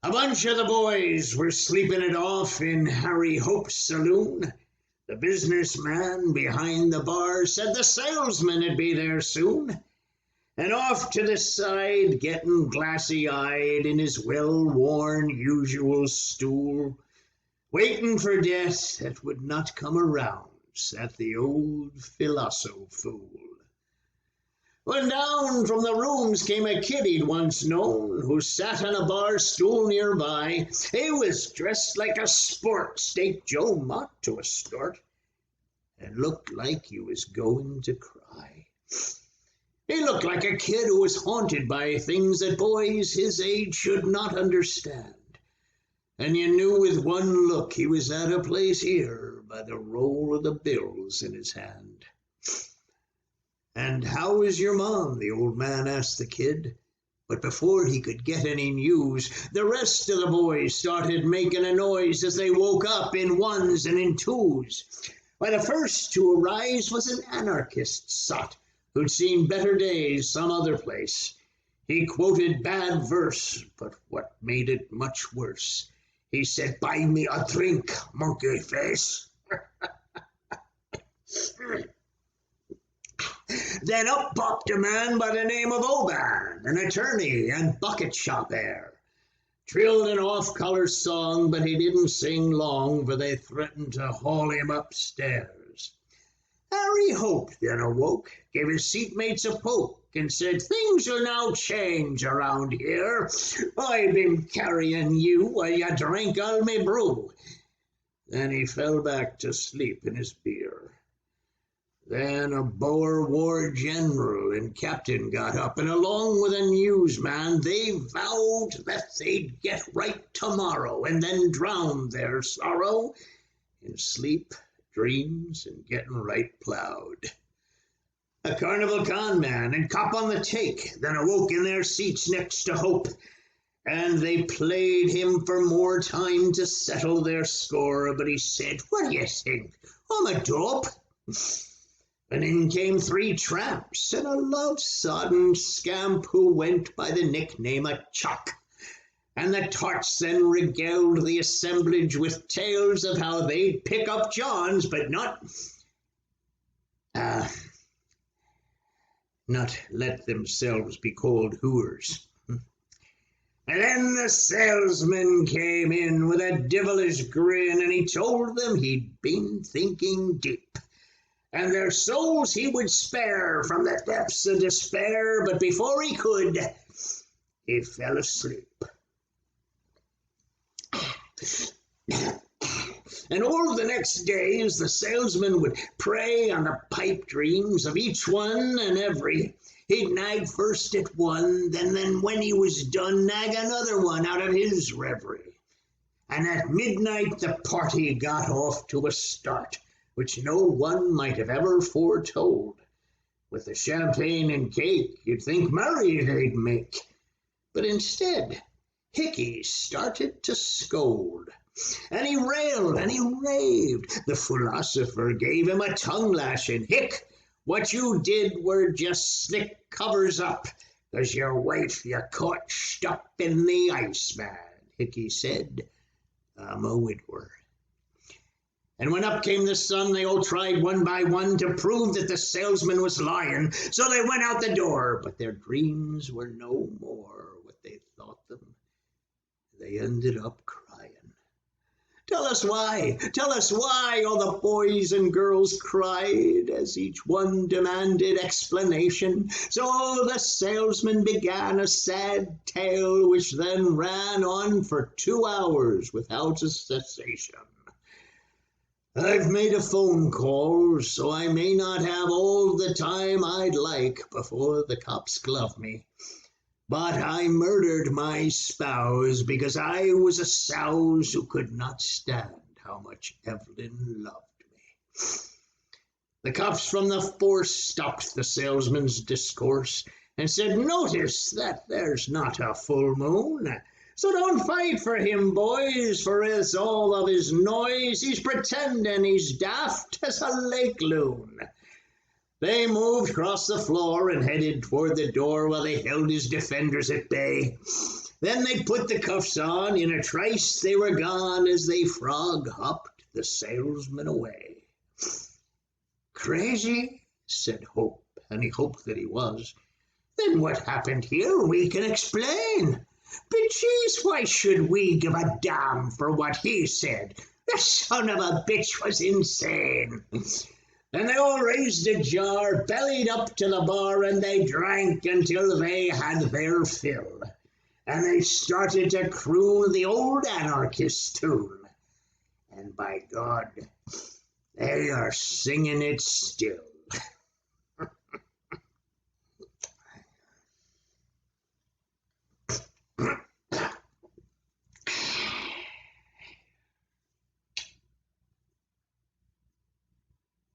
A bunch of the boys were sleeping it off in Harry Hope's saloon. The businessman behind the bar said the salesman'd be there soon. And off to the side, getting glassy-eyed in his well-worn usual stool, waiting for death that would not come around, sat the old philosopher. When down from the rooms came a kid he'd once known, who sat on a bar stool nearby. He was dressed like a sport, staked Joe Mott to a start, and looked like he was going to cry. He looked like a kid who was haunted by things that boys his age should not understand. And you knew with one look he was at a place here by the roll of the bills in his hand. "And how is your mom?" the old man asked the kid. But before he could get any news, the rest of the boys started making a noise as they woke up in ones and in twos. Why, the first to arise was an anarchist sot who'd seen better days some other place. He quoted bad verse, but what made it much worse, he said, "Buy me a drink, monkey face." Then up popped a man by the name of Oban, an attorney and bucket shop heir. Trilled an off-color song, but he didn't sing long, for they threatened to haul him upstairs. Harry Hope then awoke, gave his seatmates a poke, and said, "Things will now change around here. I've been carrying you while you drank all me brew." Then he fell back to sleep in his beer. Then a Boer War general and captain got up, and along with a newsman, they vowed that they'd get right tomorrow, and then drown their sorrow in sleep, dreams, and getting right plowed. A carnival con man and cop on the take then awoke in their seats next to Hope, and they played him for more time to settle their score, but he said, "What do you think? I'm a dope." And in came three tramps and a love-sodden scamp who went by the nickname of Chuck. And the tarts then regaled the assemblage with tales of how they'd pick up Johns, but not let themselves be called hooers. And then the salesman came in with a devilish grin, and he told them he'd been thinking deep, and their souls he would spare from the depths of despair, but before he could, he fell asleep. And all the next days the salesman would prey on the pipe dreams of each one and every. He'd nag first at one, then when he was done, nag another one out of his reverie. And at midnight the party got off to a start, which no one might have ever foretold. With the champagne and cake, you'd think merry they'd make. But instead, Hickey started to scold. And he railed and he raved. The philosopher gave him a tongue lashing. "Hick, what you did were just slick covers up, 'cause your wife you caught stuck in the Iceman," Hickey said. "I'm a widower." And when up came the sun, they all tried one by one to prove that the salesman was lying. So they went out the door, but their dreams were no more what they thought them. They ended up crying. "Tell us why, tell us why," all the boys and girls cried, as each one demanded explanation. So the salesman began a sad tale, which then ran on for 2 hours without a cessation. "I've made a phone call, so I may not have all the time I'd like before the cops glove me. But I murdered my spouse because I was a souse who could not stand how much Evelyn loved me." The cops from the force stopped the salesman's discourse and said, "Notice that there's not a full moon. So don't fight for him, boys, for it's all of his noise. He's pretending he's daft as a lake loon." They moved across the floor and headed toward the door while they held his defenders at bay. Then they put the cuffs on. In a trice they were gone as they frog-hopped the salesman away. Crazy, said Hope, and he hoped that he was. Then what happened here we can explain. But geez, why should we give a damn for what he said? The son of a bitch was insane. And they all raised a jar, bellied up to the bar, and they drank until they had their fill. And they started to croon the old anarchist tune. And by God, they are singing it still.